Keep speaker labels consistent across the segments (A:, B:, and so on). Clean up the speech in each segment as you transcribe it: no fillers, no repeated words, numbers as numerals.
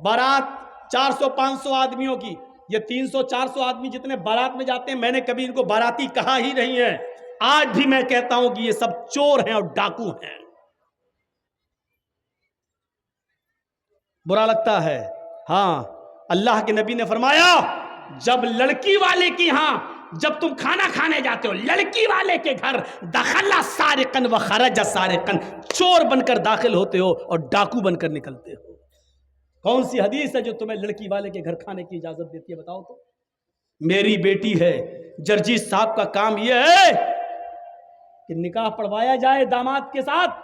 A: بارات 400-500 آدمیوں کی، یہ 300-400 آدمی جتنے بارات میں جاتے ہیں، میں نے کبھی ان کو باراتی کہا ہی نہیں ہے. آج بھی میں کہتا ہوں کہ یہ سب چور ہیں اور ڈاکو ہیں. برا لگتا ہے. ہاں، اللہ کے نبی نے فرمایا جب لڑکی والے کی ہاں جب تم کھانا کھانے جاتے ہو لڑکی والے کے گھر، دخل سارقن و خرج سارقن، چور بن کر داخل ہوتے ہو اور ڈاکو بن کر نکلتے ہو. کون سی حدیث ہے جو تمہیں لڑکی والے کے گھر کھانے کی اجازت دیتی ہے؟ بتاؤ تو. میری بیٹی ہے، جرجیت صاحب کا کام یہ ہے کہ نکاح پڑھوایا جائے داماد کے ساتھ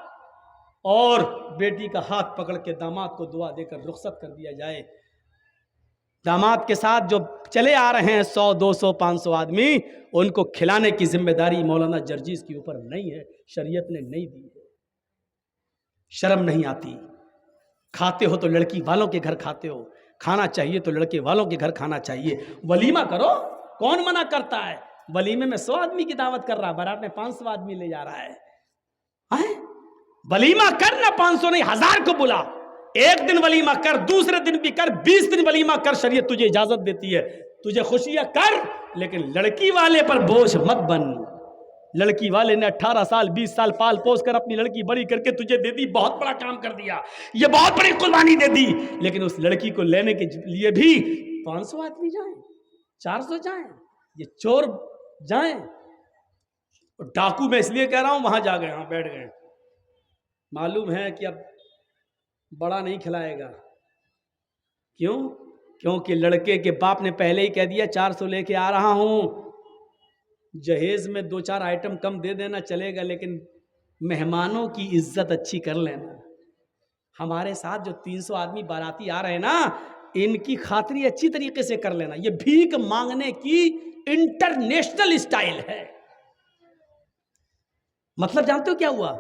A: اور بیٹی کا ہاتھ پکڑ کے داماد کو دعا دے کر رخصت کر دیا جائے. داماد کے ساتھ جو چلے آ رہے ہیں 100 200 500 آدمی، ان کو کھلانے کی ذمہ داری مولانا جرجیز کے اوپر نہیں ہے، شریعت نے نہیں دی ہے. شرم نہیں آتی؟ کھاتے ہو تو لڑکی والوں کے گھر کھاتے ہو، کھانا چاہیے تو لڑکے والوں کے گھر کھانا چاہیے. ولیمہ کرو، کون منع کرتا ہے؟ ولیمے میں 100 آدمی کی دعوت کر رہا ہے، بارات میں 500 آدمی لے جا رہا ہے. ولیمہ کر، نہ 500 نہیں 1000 کو بلا. ایک دن ولیمہ کر، دوسرے دن بھی کر، 20 دن ولیمہ کر، شریعت تجھے اجازت دیتی ہے. تجھے خوشیاں کر، لیکن لڑکی والے پر بوجھ مت بن. لڑکی والے نے 18 سال 20 سال پال پوس کر اپنی لڑکی بڑی کر کے تجھے دے دی، بہت بڑا کام کر دیا، یہ بہت بڑی قربانی دے دی. لیکن اس لڑکی کو لینے کے لیے بھی 500 آدمی جائیں، 400 جائیں، یہ چور جائیں. ڈاکو میں اس لیے کہہ رہا ہوں وہاں جا گئے، ہاں بیٹھ گئے. معلوم ہے کہ اب بڑا نہیں کھلائے گا. کیوں؟ کیونکہ لڑکے کے باپ نے پہلے ہی کہہ دیا 400 لے کے آ رہا ہوں. جہیز میں 2-4 آئٹم کم دے دینا چلے گا، لیکن مہمانوں کی عزت اچھی کر لینا. ہمارے ساتھ جو 300 آدمی باراتی آ رہے ہیں نا، ان کی خاطری اچھی طریقے سے کر لینا. یہ بھیک مانگنے کی انٹرنیشنل اسٹائل ہے. مطلب جانتے ہو کیا ہوا؟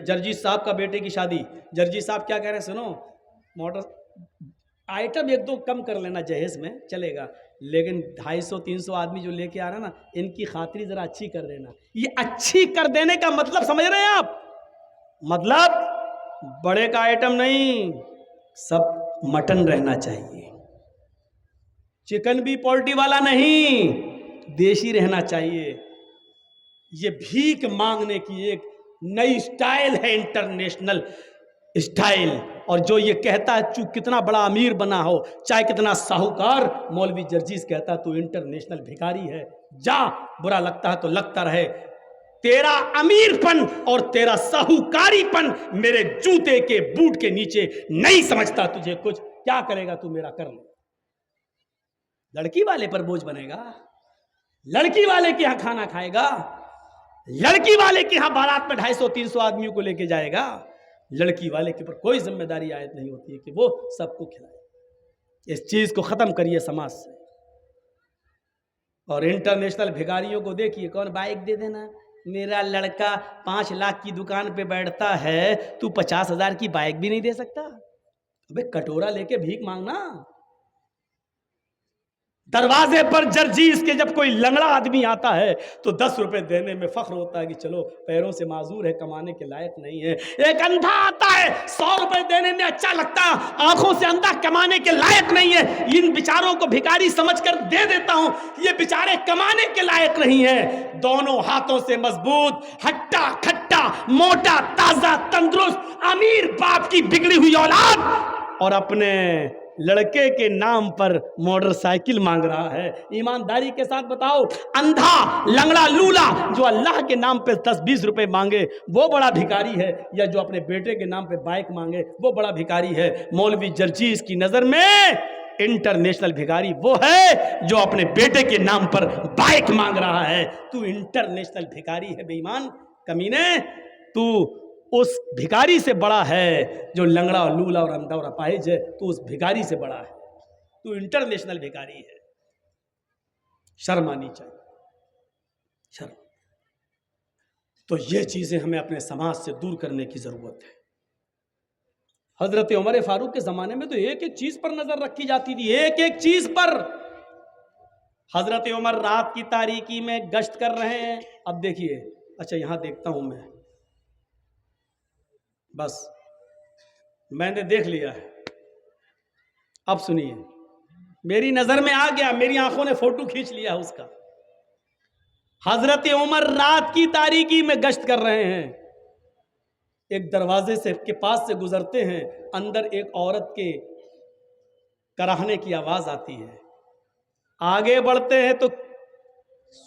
A: جرجیت صاحب کا بیٹے کی شادی، جرجیت صاحب کیا کہہ رہے ہیں سنو، موٹر آئٹم 1-2 کم کر لینا جہیز میں چلے گا، لیکن 250-300 آدمی جو لے کے آ رہا ہے نا، ان کی خاطری ذرا اچھی کر دینا. یہ اچھی کر دینے کا مطلب سمجھ رہے ہیں آپ؟ مطلب بڑے کا آئٹم نہیں، سب مٹن رہنا چاہیے. چکن بھی پولٹری والا نہیں، دیشی رہنا چاہیے. یہ بھیک مانگنے کی ایک نئی سٹائل ہے، انٹرنیشنل سٹائل. اور جو یہ کہتا ہے تو کتنا بڑا امیر بنا ہو، چاہے کتنا ساہوکار، مولوی جرجیز کہتا ہے تو انٹرنیشنل بھکاری ہے. جا، برا لگتا ہے تو لگتا رہے. تیرا امیر پن اور تیرا ساہوکاری پن میرے جوتے کے بوٹ کے نیچے نہیں سمجھتا تجھے کچھ. کیا کرے گا تو میرا کر لے. لڑکی والے پر بوجھ بنے گا، لڑکی والے کے ہاں کھانا کھائے گا، لڑکی والے کے ہاں بارات میں 250-300 آدمیوں کو لے کے جائے گا. لڑکی والے کے اوپر کوئی ذمہ داری عائد نہیں ہوتی ہے کہ وہ سب کو کھلائے. اس چیز کو ختم کریے سماج سے. اور انٹرنیشنل بھکاریوں کو دیکھیے، کون بائک دے دینا، میرا لڑکا 5 لاکھ کی دکان پہ بیٹھتا ہے، تو 50,000 کی بائک بھی نہیں دے سکتا. ابے کٹورا لے کے بھیک مانگنا. دروازے پر جرجیز کے جب کوئی لنگڑا آدمی آتا ہے تو 10 روپے دینے میں فخر ہوتا ہے کہ چلو پیروں سے معذور ہے، کمانے کے لائق نہیں ہے. ایک اندھا آتا ہے 100 روپے دینے میں اچھا لگتا ہے، آنکھوں سے اندھا، کمانے کے لائق نہیں ہے. ان بیچاروں کو بھکاری سمجھ کر دے دیتا ہوں، یہ بیچارے کمانے کے لائق نہیں ہیں. دونوں ہاتھوں سے مضبوط، ہٹا کھٹا، موٹا تازہ تندرست امیر باپ کی بگڑی ہوئی اولاد، اور اپنے لڑکے کے نام پر موٹر سائیکل مانگ رہا ہے. ایمانداری کے ساتھ بتاؤ، اندھا لنگڑا لولا جو اللہ کے نام پہ 10-20 روپے مانگے وہ بڑا بھکاری ہے، یا جو اپنے بیٹے کے نام پہ بائک مانگے وہ بڑا بھکاری ہے؟ مولوی جرجیز کی نظر میں انٹرنیشنل بھکاری وہ ہے جو اپنے بیٹے کے نام پر بائک مانگ رہا ہے. تو انٹرنیشنل بھکاری ہے بے ایمان کمینے. تو اس بھکاری سے بڑا ہے جو لنگڑا اور لولا اور اندھا اور اپاہج ہے. تو اس بھکاری سے بڑا ہے، تو انٹرنیشنل بھکاری ہے. شرم آنی چاہیے، شرم. تو یہ چیزیں ہمیں اپنے سماج سے دور کرنے کی ضرورت ہے. حضرت عمر فاروق کے زمانے میں تو ایک ایک چیز پر نظر رکھی جاتی تھی، ایک ایک چیز پر. حضرت عمر رات کی تاریکی میں گشت کر رہے ہیں. اب دیکھیے، اچھا یہاں دیکھتا ہوں میں، بس میں نے دیکھ لیا ہے. اب سنیے، میری نظر میں آ گیا، میری آنکھوں نے فوٹو کھینچ لیا اس کا۔ حضرت عمر رات کی تاریکی میں گشت کر رہے ہیں، ایک دروازے سے کے پاس سے گزرتے ہیں، اندر ایک عورت کے کراہنے کی آواز آتی ہے۔ آگے بڑھتے ہیں تو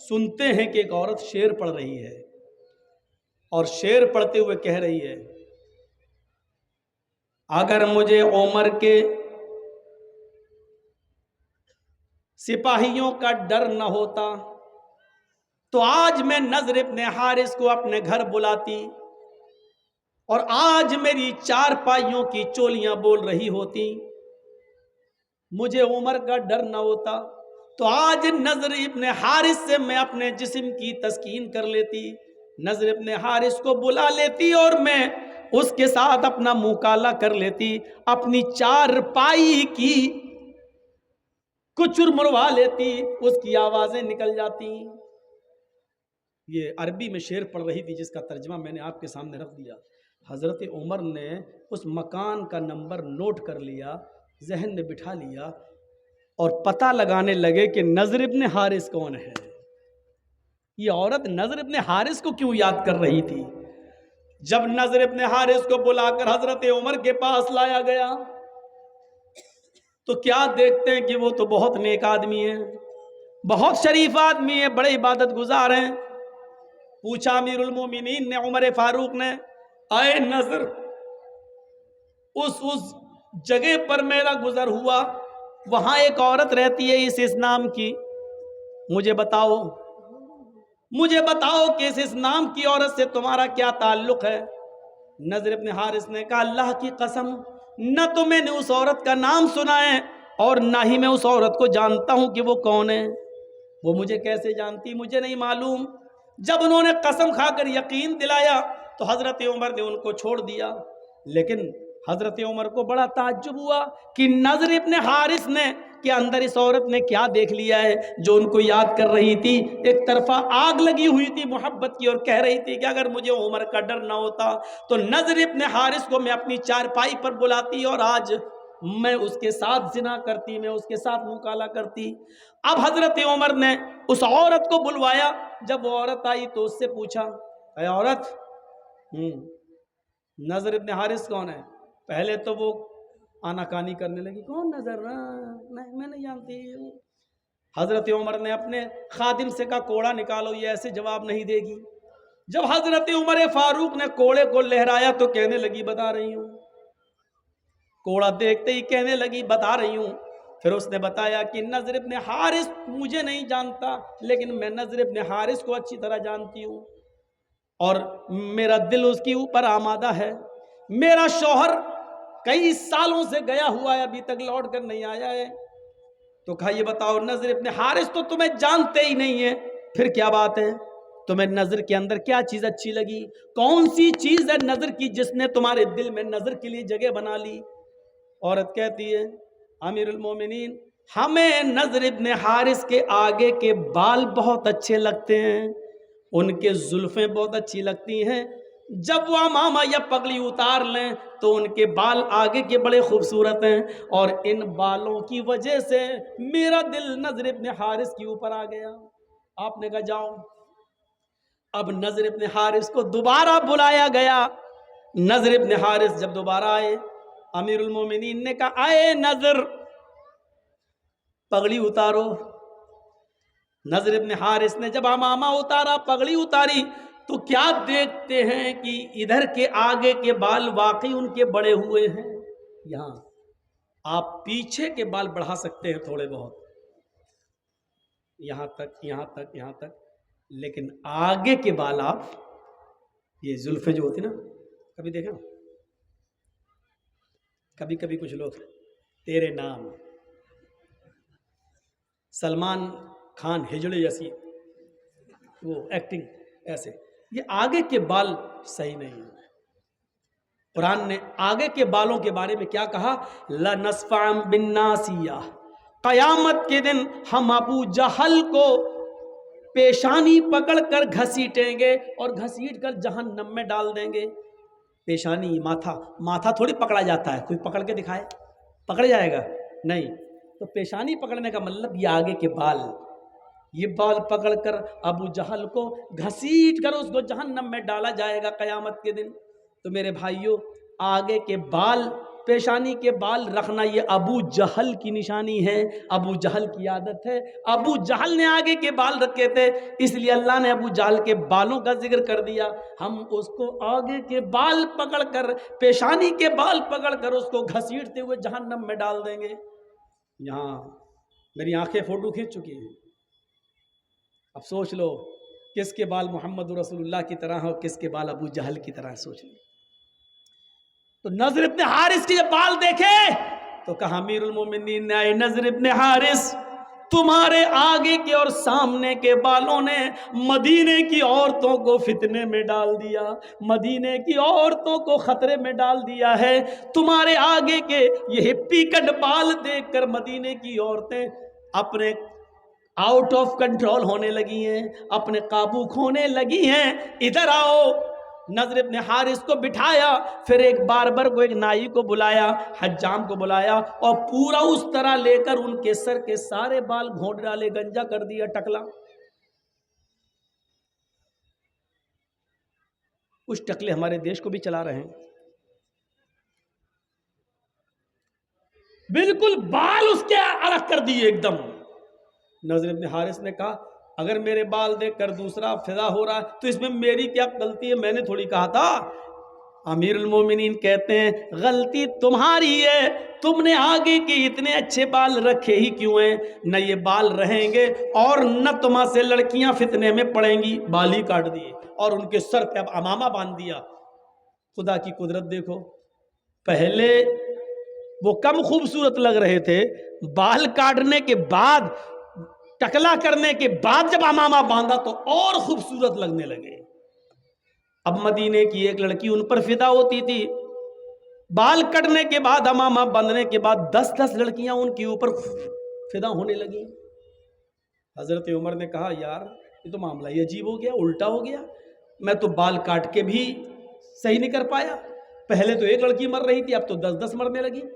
A: سنتے ہیں کہ ایک عورت شعر پڑھ رہی ہے، اور شعر پڑھتے ہوئے کہہ رہی ہے، اگر مجھے عمر کے سپاہیوں کا ڈر نہ ہوتا تو آج میں نضر ابن حارث کو اپنے گھر بلاتی، اور آج میری چار پائیوں کی چولیاں بول رہی ہوتی۔ مجھے عمر کا ڈر نہ ہوتا تو آج نضر ابن حارث سے میں اپنے جسم کی تسکین کر لیتی، نضر ابن حارث کو بلا لیتی اور میں اس کے ساتھ اپنا منہ کالا کر لیتی، اپنی چار پائی کی کچر مروا لیتی، اس کی آوازیں نکل جاتی۔ یہ عربی میں شعر پڑھ رہی تھی جس کا ترجمہ میں نے آپ کے سامنے رکھ دیا۔ حضرت عمر نے اس مکان کا نمبر نوٹ کر لیا، ذہن میں بٹھا لیا، اور پتہ لگانے لگے کہ نضر ابن حارث کون ہے، یہ عورت نضر ابن حارث کو کیوں یاد کر رہی تھی۔ جب نضر ابن حارث کو بلا کر حضرت عمر کے پاس لایا گیا تو کیا دیکھتے ہیں کہ وہ تو بہت نیک آدمی ہے، بہت شریف آدمی ہے، بڑے عبادت گزار ہیں۔ پوچھا امیر المومنین نے، عمر فاروق نے، اے نضر، اس جگہ پر میرا گزر ہوا، وہاں ایک عورت رہتی ہے اس نام کی، مجھے بتاؤ کہ اس نام کی عورت سے تمہارا کیا تعلق ہے؟ نضر ابن حارث نے کہا، اللہ کی قسم، نہ تو میں نے اس عورت کا نام سنا ہے اور نہ ہی میں اس عورت کو جانتا ہوں کہ وہ کون ہے۔ وہ مجھے کیسے جانتی، مجھے نہیں معلوم۔ جب انہوں نے قسم کھا کر یقین دلایا تو حضرت عمر نے ان کو چھوڑ دیا، لیکن حضرت عمر کو بڑا تعجب ہوا کہ نضر ابن حارث نے کہ اندر اس عورت نے کیا دیکھ لیا ہے جو ان کو یاد کر رہی تھی۔ ایک طرفہ آگ لگی ہوئی تھی محبت کی اور کہہ رہی تھی کہ اگر مجھے عمر کا ڈر نہ ہوتا تو نضر ابن حارث کو میں اپنی چارپائی پر بلاتی اور آج میں اس کے ساتھ زنا کرتی، میں اس کے ساتھ مکالا کرتی۔ اب حضرت عمر نے اس عورت کو بلوایا، جب وہ عورت آئی تو اس سے پوچھا، اے عورت، نضر ابن حارث کون ہے؟ پہلے تو وہ آناکانی کرنے لگی، کون نظر، میں نہیں جانتی۔ حضرت عمر نے اپنے خادم سے کہا، کوڑا نکالو، یہ ایسے جواب نہیں دے گی۔ جب حضرت عمر فاروق نے کوڑے کو لہرایا تو کہنے لگی، بتا رہی ہوں۔ کوڑا دیکھتے ہی کہنے لگی، بتا رہی ہوں۔ پھر اس نے بتایا کہ نضر ابن حارث مجھے نہیں جانتا، لیکن میں نضر ابن حارث کو اچھی طرح جانتی ہوں، اور میرا دل اس کے اوپر آمادہ ہے۔ میرا شوہر کئی سالوں سے گیا ہوا ہے، ابھی تک لوٹ کر نہیں آیا ہے۔ تو کہا، یہ بتاؤ، نضر ابن حارث تو تمہیں جانتے ہی نہیں ہے، پھر کیا بات ہے؟ تمہیں نظر کے اندر کیا چیز اچھی لگی؟ کون سی چیز ہے نظر کی جس نے تمہارے دل میں نظر کے لیے جگہ بنا لی؟ عورت کہتی ہے، امیر المومنین، ہمیں نضر ابن حارث کے آگے کے بال بہت اچھے لگتے ہیں، ان کے زلفیں بہت اچھی لگتی ہیں، جب وہ عمامہ یا پگڑی اتار لیں تو ان کے بال آگے کے بڑے خوبصورت ہیں، اور ان بالوں کی وجہ سے میرا دل نضر ابن حارث کے اوپر آ گیا۔ آپ نے کہا، جاؤ۔ اب نضر ابن حارث کو دوبارہ بلایا گیا۔ نضر ابن حارث جب دوبارہ آئے، امیر المومنین نے کہا، آئے نضر، پگڑی اتارو۔ نضر ابن حارث نے جب عمامہ اتارا، پگڑی اتاری، تو کیا دیکھتے ہیں کہ ادھر کے آگے کے بال واقعی ان کے بڑے ہوئے ہیں۔ یہاں آپ پیچھے کے بال بڑھا سکتے ہیں تھوڑے بہت، یہاں تک، یہاں تک، یہاں تک، لیکن آگے کے بال آپ، یہ زلفیں جو ہوتی نا، کبھی دیکھا نا، کبھی کبھی کچھ لوگ تیرے نام، سلمان خان ہجڑے جیسی وہ ایکٹنگ ایسے، یہ آگے کے بال صحیح نہیں ہیں۔ قرآن نے آگے کے بالوں کے بارے میں کیا کہا؟ لَنَسْفَعًا بِالنَّاسِيَةِ، قیامت کے دن ہم ابو جہل کو پیشانی پکڑ کر گھسیٹیں گے اور گھسیٹ کر جہنم میں ڈال دیں گے۔ پیشانی، ماتھا تھوڑی پکڑا جاتا ہے، کوئی پکڑ کے دکھائے، پکڑ جائے گا؟ نہیں، تو پیشانی پکڑنے کا مطلب یہ آگے کے بال، یہ بال پکڑ کر ابو جہل کو گھسیٹ کر اس کو جہنم میں ڈالا جائے گا قیامت کے دن۔ تو میرے بھائیوں، آگے کے بال، پیشانی کے بال رکھنا یہ ابو جہل کی نشانی ہے، ابو جہل کی عادت ہے۔ ابو جہل نے آگے کے بال رکھے تھے، اس لیے اللہ نے ابو جہل کے بالوں کا ذکر کر دیا۔ ہم اس کو آگے کے بال پکڑ کر، پیشانی کے بال پکڑ کر اس کو گھسیٹتے ہوئے جہنم میں ڈال دیں گے۔ یہاں میری آنکھیں فوٹو کھینچ چکی ہیں، اب سوچ لو کس کے بال محمد رسول اللہ کی طرح ہو، کس کے بال ابو جہل کی طرح، سوچ لو۔ تو نضر ابن حارث کے جب بال دیکھے تو کہا امیر المومنین نے، اے نضر ابن حارث، تمہارے آگے کے اور سامنے کے بالوں نے مدینے کی عورتوں کو فتنے میں ڈال دیا، مدینے کی عورتوں کو خطرے میں ڈال دیا ہے۔ تمہارے آگے کے یہ ہپی کٹ بال دیکھ کر مدینے کی عورتیں اپنے آؤٹ آف کنٹرول ہونے لگی ہیں، اپنے قابو کھونے لگی ہیں۔ ادھر آؤ۔ نضر ابن حارث کو بٹھایا، پھر ایک باربر کو، ایک نائی کو بلایا، حجام کو بلایا، اور پورا اس طرح لے کر ان کے سر کے سارے بال گھونٹ ڈالے، گنجا کر دیا، ٹکلا۔ کچھ ٹکلے ہمارے دیش کو بھی چلا رہے ہیں، بالکل بال اس کے الگ کر دیے ایک دم۔ نضر ابن حارث نے کہا اگر میرے بال دیکھ کر دوسرا فدا ہو رہا ہے تو اس میں میری کیا غلطی ہے؟ میں نے تھوڑی کہا تھا۔ امیر المومنین کہتے ہیں غلطی تمہاری ہے، تم نے آگے کے اتنے اچھے بال رکھے ہی کیوں ہیں؟ نہ یہ بال رہیں گے اور نہ تمہاں سے لڑکیاں فتنے میں پڑیں گی۔ بال ہی کاٹ دیے اور ان کے سر پہ اب امامہ باندھ دیا۔ خدا کی قدرت دیکھو، پہلے وہ کم خوبصورت لگ رہے تھے، بال کاٹنے کے بعد، ٹکلا کرنے کے بعد جب امامہ باندھا تو اور خوبصورت لگنے لگے۔ اب مدینے کی ایک لڑکی ان پر فدا ہوتی تھی، بال کٹنے کے بعد، امامہ باندھنے کے بعد 10 لڑکیاں ان کے اوپر فدا ہونے لگی۔ حضرت عمر نے کہا یار یہ تو معاملہ ہی عجیب ہو گیا، الٹا ہو گیا۔ میں تو بال کاٹ کے بھی صحیح نہیں کر پایا، پہلے تو ایک لڑکی مر رہی تھی، اب تو 10 مرنے لگی۔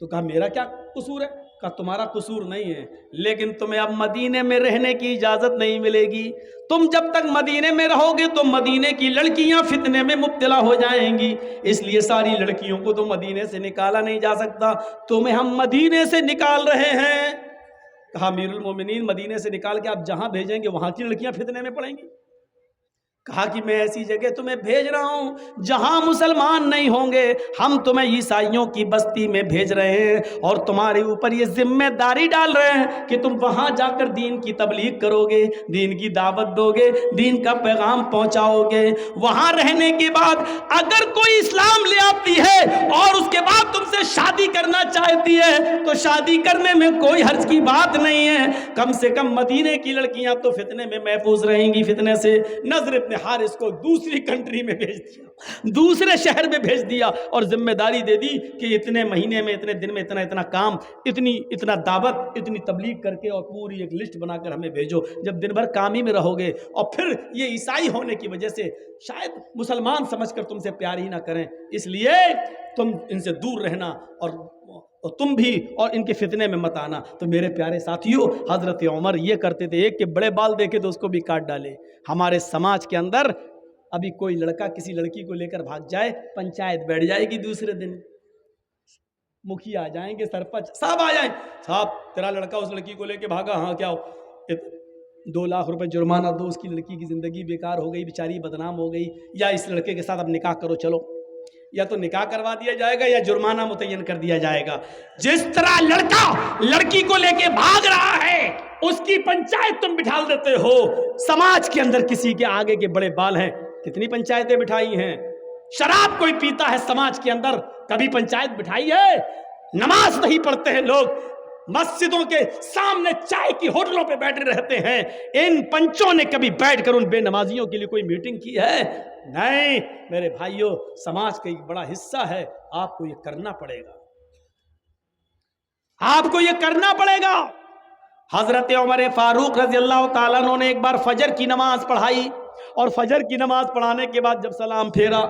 A: تو کہا میرا کیا قصور ہے؟ کہا تمہارا قصور نہیں ہے، لیکن تمہیں اب مدینے میں رہنے کی اجازت نہیں ملے گی۔ تم جب تک مدینے میں رہو گے تو مدینے کی لڑکیاں فتنے میں مبتلا ہو جائیں گی، اس لیے ساری لڑکیوں کو تو مدینے سے نکالا نہیں جا سکتا، تمہیں ہم مدینے سے نکال رہے ہیں۔ کہا امیر المومنین مدینے سے نکال کے آپ جہاں بھیجیں گے وہاں کی لڑکیاں فتنے میں پڑیں گی؟ کہا کہ میں ایسی جگہ تمہیں بھیج رہا ہوں جہاں مسلمان نہیں ہوں گے، ہم تمہیں عیسائیوں کی بستی میں بھیج رہے ہیں اور تمہارے اوپر یہ ذمہ داری ڈال رہے ہیں کہ تم وہاں جا کر دین کی تبلیغ کرو گے، دین کی دعوت دو گے، دین کا پیغام پہنچاؤ گے۔ وہاں رہنے کے بعد اگر کوئی اسلام لے آتی ہے اور اس کے بعد تم سے شادی کرنا چاہتی ہے تو شادی کرنے میں کوئی حرج کی بات نہیں ہے، کم سے کم مدینے کی لڑکیاں تو فتنے میں محفوظ رہیں گی فتنے سے۔ نضر ابن حارث کو دوسری کنٹری میں بھیج دیا، دوسرے شہر میں بھیج دیا اور ذمہ داری دے دی کہ اتنے مہینے میں، اتنے دن میں اتنا کام، اتنا دعوت، اتنی تبلیغ کر کے اور پوری ایک لسٹ بنا کر ہمیں بھیجو۔ جب دن بھر کام ہی میں رہو گے اور پھر یہ عیسائی ہونے کی وجہ سے شاید مسلمان سمجھ کر تم سے پیار ہی نہ کریں، اس لیے تم ان سے دور رہنا اور تم بھی اور ان کے فتنے میں مت آنا۔ تو میرے پیارے ساتھیوں، حضرت عمر یہ کرتے تھے، ایک کے بڑے بال دیکھے تو اس کو بھی کاٹ ڈالے۔ ہمارے سماج کے اندر ابھی کوئی لڑکا کسی لڑکی کو لے کر بھاگ جائے، پنچایت بیٹھ جائے گی، دوسرے دن مکھیا آ جائیں گے، سرپنچ صاحب آ جائیں، صاحب تیرا لڑکا اس لڑکی کو لے کے بھاگا، ہاں کیا ہو؟ 2 لاکھ روپے جرمانہ دو، اس کی لڑکی کی زندگی بیکار ہو گئی، بیچاری بدنام ہو گئی، یا اس لڑکے کے ساتھ اب نکاح کرو، چلو، یا تو نکاح کروا دیا جائے گا یا جرمانہ متعین کر دیا جائے گا۔ جس طرح لڑکا لڑکی کو لے کے بھاگ رہا ہے، اس کی پنچایت تم بٹھا دیتے ہو۔ سماج کے اندر کسی کے آگے کے بڑے بال ہیں، کتنی پنچایتیں بٹھائی ہیں۔ شراب کوئی پیتا ہے سماج کے اندر، کبھی پنچایت بٹھائی ہے؟ نماز نہیں پڑھتے ہیں لوگ، مسجدوں کے سامنے چائے کی ہوٹلوں پہ بیٹھے رہتے ہیں، ان پنچوں نے کبھی بیٹھ کر ان بے نمازیوں کے لیے کوئی میٹنگ کی ہے؟ نہیں میرے بھائیوں، سماج کا ایک بڑا حصہ ہے، آپ کو یہ کرنا پڑے گا، آپ کو یہ کرنا پڑے گا۔ حضرت عمر فاروق رضی اللہ تعالیٰ عنہ نے ایک بار فجر کی نماز پڑھائی، اور فجر کی نماز پڑھانے کے بعد جب سلام پھیرا،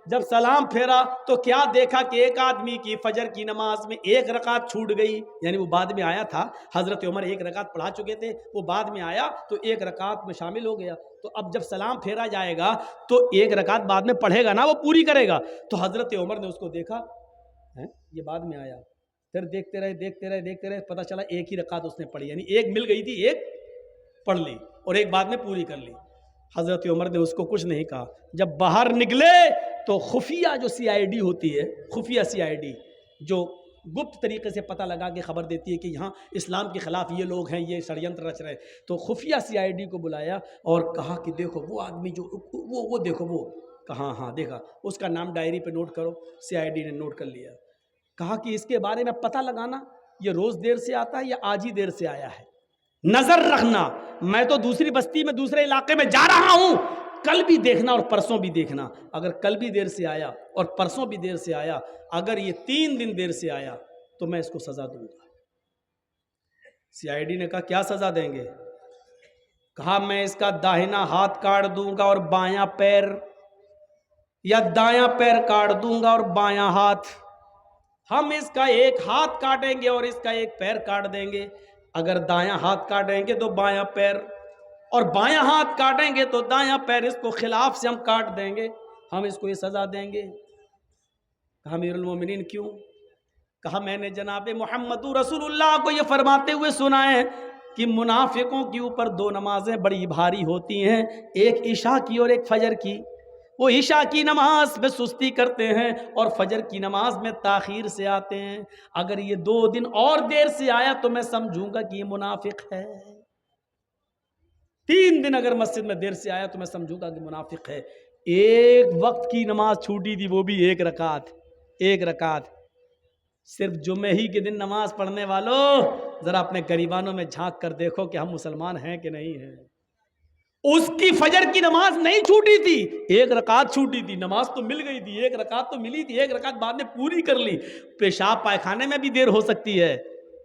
A: جب سلام پھیرا تو کیا دیکھا کہ ایک آدمی کی فجر کی نماز میں ایک رکعت چھوٹ گئی، یعنی وہ بعد میں آیا تھا، حضرت عمر ایک رکعت پڑھا چکے تھے، وہ بعد میں آیا تو ایک رکعت میں شامل ہو گیا۔ تو اب جب سلام پھیرا جائے گا تو ایک رکعت بعد میں پڑھے گا نا، وہ پوری کرے گا۔ تو حضرت عمر نے اس کو دیکھا، یہ بعد میں آیا، پھر دیکھتے رہے، پتہ چلا ایک ہی رکعت اس نے پڑھی، یعنی ایک مل گئی تھی، ایک پڑھ لی اور ایک بعد میں پوری کر لی۔ حضرت عمر نے اس کو کچھ نہیں کہا۔ جب باہر نکلے تو خفیہ جو CID ہوتی ہے، خفیہ CID جو گپت طریقے سے پتہ لگا کے خبر دیتی ہے کہ یہاں اسلام کے خلاف یہ لوگ ہیں، یہ ષڈینتر رچ رہے، تو خفیہ CID کو بلایا اور کہا کہ دیکھو وہ آدمی جو وہ دیکھو، وہ کہاں، ہاں دیکھا، اس کا نام ڈائری پہ نوٹ کرو۔ CID نے نوٹ کر لیا۔ کہا کہ اس کے بارے میں پتہ لگانا، یہ روز دیر سے آتا ہے یا آج ہی دیر سے آیا ہے، نظر رکھنا، میں تو دوسری بستی میں دوسرے علاقے میں جا رہا ہوں، کل بھی دیکھنا اور پرسوں بھی دیکھنا، اگر کل بھی دیر سے آیا اور پرسوں بھی دیر سے آیا، اگر یہ 3 دن دیر سے آیا تو میں اس کو سزا دوں گا۔ CID نے کہا کیا سزا دیں گے؟ کہا میں اس کا داہنا ہاتھ کاٹ دوں گا اور بایاں پیر، یا دایاں پیر کاٹ دوں گا اور بایاں ہاتھ، ہم اس کا ایک ہاتھ کاٹیں گے اور اس کا ایک پیر کاٹ دیں گے۔ اگر دایاں ہاتھ کاٹیں گے تو بایاں پیر، اور بایاں ہاتھ کاٹیں گے تو دایاں پیر، اس کو خلاف سے ہم کاٹ دیں گے، ہم اس کو یہ سزا دیں گے۔ کہا امیر المومنین کیوں؟ کہا میں نے جناب محمد رسول اللہ کو یہ فرماتے ہوئے سنا ہے کہ منافقوں کے اوپر 2 نمازیں بڑی بھاری ہوتی ہیں، ایک عشاء کی اور ایک فجر کی۔ وہ عشاء کی نماز میں سستی کرتے ہیں اور فجر کی نماز میں تاخیر سے آتے ہیں۔ اگر یہ 2 دن اور دیر سے آیا تو میں سمجھوں گا کہ یہ منافق ہے۔ 3 دن اگر مسجد میں دیر سے آیا تو میں سمجھوں گا کہ منافق ہے۔ ایک وقت کی نماز چھوٹی تھی، وہ بھی ایک رکعت۔ صرف جمعے ہی کے دن نماز پڑھنے والوں، ذرا اپنے گریبانوں میں جھانک کر دیکھو کہ ہم مسلمان ہیں کہ نہیں ہیں۔ اس کی فجر کی نماز نہیں چھوٹی تھی، ایک رکعت چھوٹی تھی، نماز تو مل گئی تھی، ایک رکعت تو ملی تھی، ایک رکعت بعد میں پوری کر لی۔ پیشاب پائخانے میں بھی دیر ہو سکتی ہے،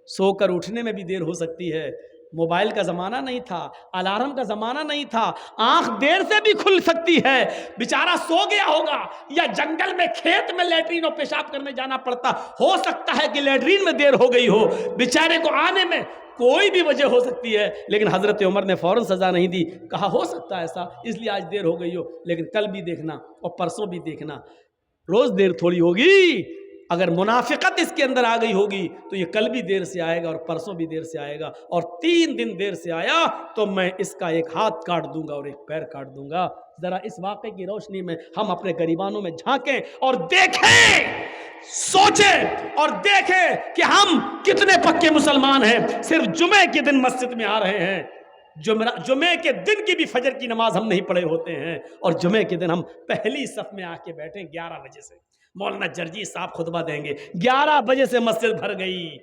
A: سو کر اٹھنے میں بھی دیر ہو سکتی ہے، موبائل کا زمانہ نہیں تھا، الارم کا زمانہ نہیں تھا، آنکھ دیر سے بھی کھل سکتی ہے، بیچارہ سو گیا ہوگا یا جنگل میں کھیت میں لیٹرین اور پیشاب کرنے جانا پڑتا، ہو سکتا ہے کہ لیٹرین میں دیر ہو گئی ہو، بیچارے کو آنے میں کوئی بھی وجہ ہو سکتی ہے، لیکن حضرت عمر نے فوراً سزا نہیں دی، کہا ہو سکتا ہے ایسا، اس لیے آج دیر ہو گئی ہو، لیکن کل بھی دیکھنا اور پرسوں بھی دیکھنا، روز دیر تھوڑی ہوگی۔ اگر منافقت اس کے اندر آ گئی ہوگی تو یہ کل بھی دیر سے آئے گا اور پرسوں بھی دیر سے آئے گا، اور 3 دن دیر سے آیا تو میں اس کا ایک ہاتھ کاٹ دوں گا اور ایک پیر کاٹ دوں گا۔ ذرا اس واقعے کی روشنی میں ہم اپنے گریبانوں میں جھانکیں اور دیکھیں، سوچیں اور دیکھیں کہ ہم کتنے پکے مسلمان ہیں، صرف جمعے کے دن مسجد میں آ رہے ہیں، جمعے کے دن کی بھی فجر کی نماز ہم نہیں پڑھے ہوتے ہیں، اور جمعے کے دن ہم پہلی صف میں آ کے بیٹھیں 11 بجے سے، مولانا جرجیس صاحب خطبہ دیں گے، 11 بجے سے مسجد بھر گئی،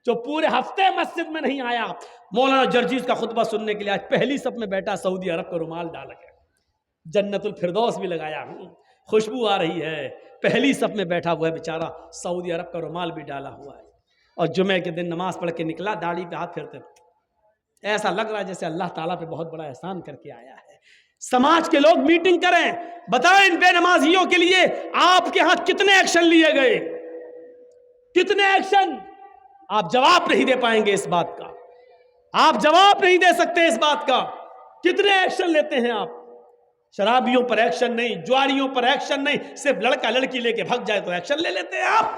A: جو پورے ہفتے مسجد میں نہیں آیا مولانا جرجیس کا خطبہ سننے کے لیے آج پہلی صف میں بیٹھا، سعودی عرب کا رومال ڈال کے، جنت الفردوس بھی لگایا، خوشبو آ رہی ہے، پہلی صف میں بیٹھا ہوا ہے بیچارہ، سعودی عرب کا رومال بھی ڈالا ہوا ہے، اور جمعے کے دن نماز پڑھ کے نکلا، داڑھی پہ ہاتھ پھیرتے، ایسا لگ رہا ہے جیسے اللہ تعالیٰ پہ بہت بڑا احسان کر کے آیا ہے۔ سماج کے لوگ میٹنگ کریں، بتائیں ان بے نمازیوں کے لیے آپ کے ہاں کتنے ایکشن لیے گئے، کتنے ایکشن؟ آپ جواب نہیں دے پائیں گے اس بات کا، آپ جواب نہیں دے سکتے اس بات کا، کتنے ایکشن لیتے ہیں آپ؟ شرابیوں پر ایکشن نہیں، جواریوں پر ایکشن نہیں، صرف لڑکا لڑکی لے کے بھگ جائے تو ایکشن لے لیتے ہیں آپ۔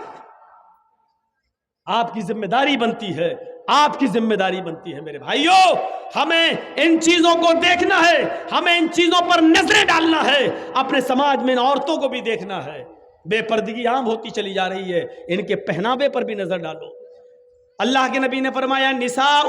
A: آپ کی ذمہ داری بنتی ہے، آپ کی ذمہ داری بنتی ہے میرے بھائیوں، ہمیں ان چیزوں کو دیکھنا ہے، ہمیں ان چیزوں پر نظریں ڈالنا ہے، اپنے سماج میں ان عورتوں کو بھی دیکھنا ہے، بے پردگی عام ہوتی چلی جا رہی ہے، ان کے پہناوے پر بھی نظر ڈالو۔ اللہ کے نبی نے فرمایا نساء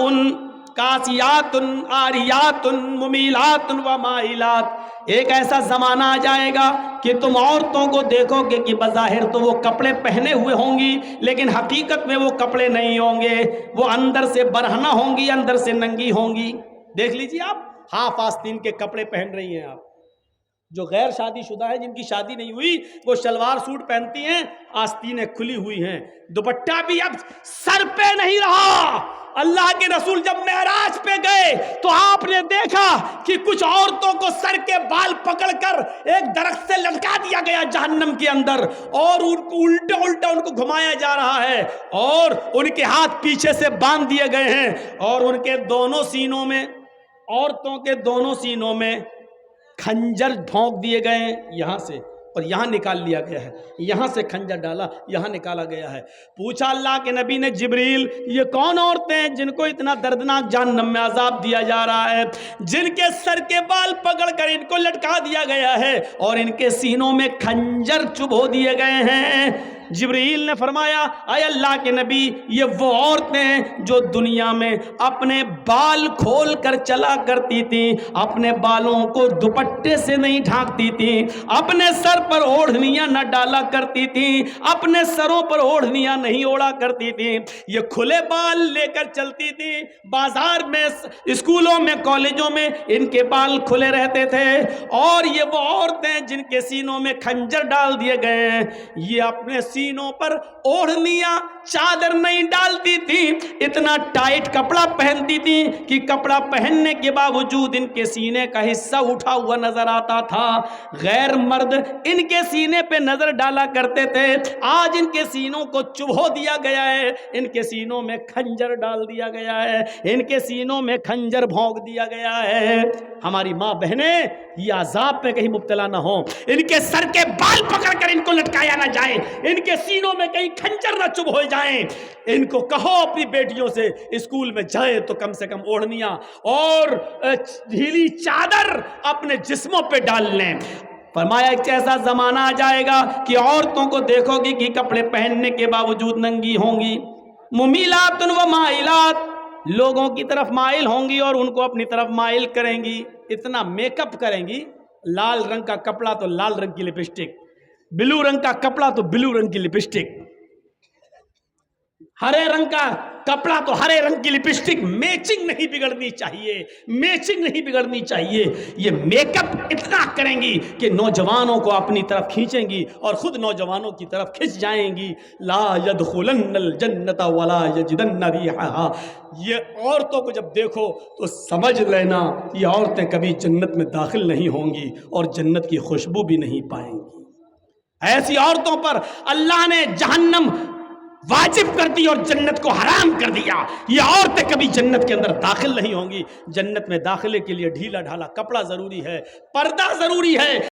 A: کاسیات عاریات ممیلات و مائلات، ایک ایسا زمانہ آ جائے گا کہ تم عورتوں کو دیکھو گے کہ بظاہر تو وہ کپڑے پہنے ہوئے ہوں گی، لیکن حقیقت میں وہ کپڑے نہیں ہوں گے، وہ اندر سے برہنہ ہوں گی، اندر سے ننگی ہوں گی۔ دیکھ لیجیے آپ، ہاف آستین کے کپڑے پہن رہی ہیں آپ، جو غیر شادی شدہ ہیں، جن کی شادی نہیں ہوئی، وہ شلوار سوٹ پہنتی ہیں، آستینیں کھلی ہوئی ہیں، دوپٹہ بھی اب سر پہ نہیں رہا، اللہ کے رسول جب معراج پہ گئے تو آپ نے دیکھا کہ کچھ عورتوں کو سر کے بال پکڑ کر ایک درخت سے لٹکا دیا گیا جہنم کے اندر، اور ان کو الٹا الٹا ان کو گھمایا جا رہا ہے، اور ان کے ہاتھ پیچھے سے باندھ دیے گئے ہیں، اور ان کے دونوں سینوں میں، عورتوں کے دونوں سینوں میں کھنجر بھونک دیے گئے ہیں یہاں سے، اور یہاں نکال لیا گیا ہے، یہاں سے کھنجر ڈالا، یہاں نکالا گیا ہے۔ پوچھا اللہ کے نبی نے، جبریل یہ کون عورتیں ہیں جن کو اتنا دردناک جہنم میں عذاب دیا جا رہا ہے، جن کے سر کے بال پکڑ کر ان کو لٹکا دیا گیا ہے اور ان کے سینوں میں کھنجر چبھو دیے گئے ہیں؟ جبریل نے فرمایا، اے اللہ کے نبی، یہ وہ عورتیں ہیں جو دنیا میں اپنے بال کھول کر چلا کرتی تھیں، اپنے بالوں کو دوپٹے سے نہیں ڈھانکتی تھیں، اپنے سر پر اوڑھنیاں نہ ڈالا کرتی تھیں، اپنے سروں پر اوڑھنیاں نہیں اوڑا کرتی تھیں، یہ کھلے بال لے کر چلتی تھیں، بازار میں، اسکولوں میں، کالجوں میں ان کے بال کھلے رہتے تھے، اور یہ وہ عورتیں جن کے سینوں میں کھنجر ڈال دیے گئے ہیں، یہ اپنے سینوں پر اوڑھنیاں، چادر نہیں ڈالتی تھی، اتنا ٹائٹ کپڑا پہنتی تھی کہ کپڑا پہننے کے باوجود ان کے سینے کا حصہ اٹھا ہوا نظر آتا تھا۔ غیر مرد ان کے سینے پہ نظر ڈالا کرتے تھے، آج ان کے سینوں کو چبھو دیا گیا ہے، ان کے سینوں میں کھنجر ڈال دیا گیا ہے، ان کے سینوں میں کھنجر بھونک دیا گیا ہے۔ ہماری ماں بہنیں یہ عذاب پہ کہیں مبتلا نہ ہوں، ان کے سر کے بال پکڑ کر ان کو لٹکایا نہ جائے، ان کے سینوں میں کہیں کھنجر نہ چبھ ہو جائیں۔ ان کو کہو اپنی بیٹیوں سے اسکول میں جائیں تو کم سے کم اوڑھنیاں اور ڈھیلی چادر اپنے جسموں پہ ڈال لیں۔ فرمایا ایک ایسا زمانہ آ جائے گا کہ عورتوں کو دیکھو گی کہ کپڑے پہننے کے باوجود ننگی ہوں گی، ممیلات و مائلات، لوگوں کی طرف مائل ہوں گی اور ان کو اپنی طرف مائل کریں گی، اتنا میک اپ کریں گی، لال رنگ کا کپڑا تو لال رنگ کی لپسٹک، بلو رنگ کا کپڑا تو بلو رنگ کی لپسٹک، ہرے رنگ کا کپڑا تو ہرے رنگ کی لپسٹک، میچنگ نہیں بگڑنی چاہیے، میچنگ نہیں بگڑنی چاہیے۔ یہ میک اپ اتنا کریں گی کہ نوجوانوں کو اپنی طرف کھینچیں گی اور خود نوجوانوں کی طرف کھنچ جائیں گی۔ لا يدخلن الجنت ولا یجدن ریحھا، یہ عورتوں کو جب دیکھو تو سمجھ لینا یہ عورتیں کبھی جنت میں داخل نہیں ہوں گی اور جنت کی خوشبو بھی نہیں پائیں گی۔ ایسی عورتوں پر اللہ نے جہنم واجب کر دی اور جنت کو حرام کر دیا، یہ عورتیں کبھی جنت کے اندر داخل نہیں ہوں گی۔ جنت میں داخلے کے لیے ڈھیلا ڈھالا کپڑا ضروری ہے، پردہ ضروری ہے۔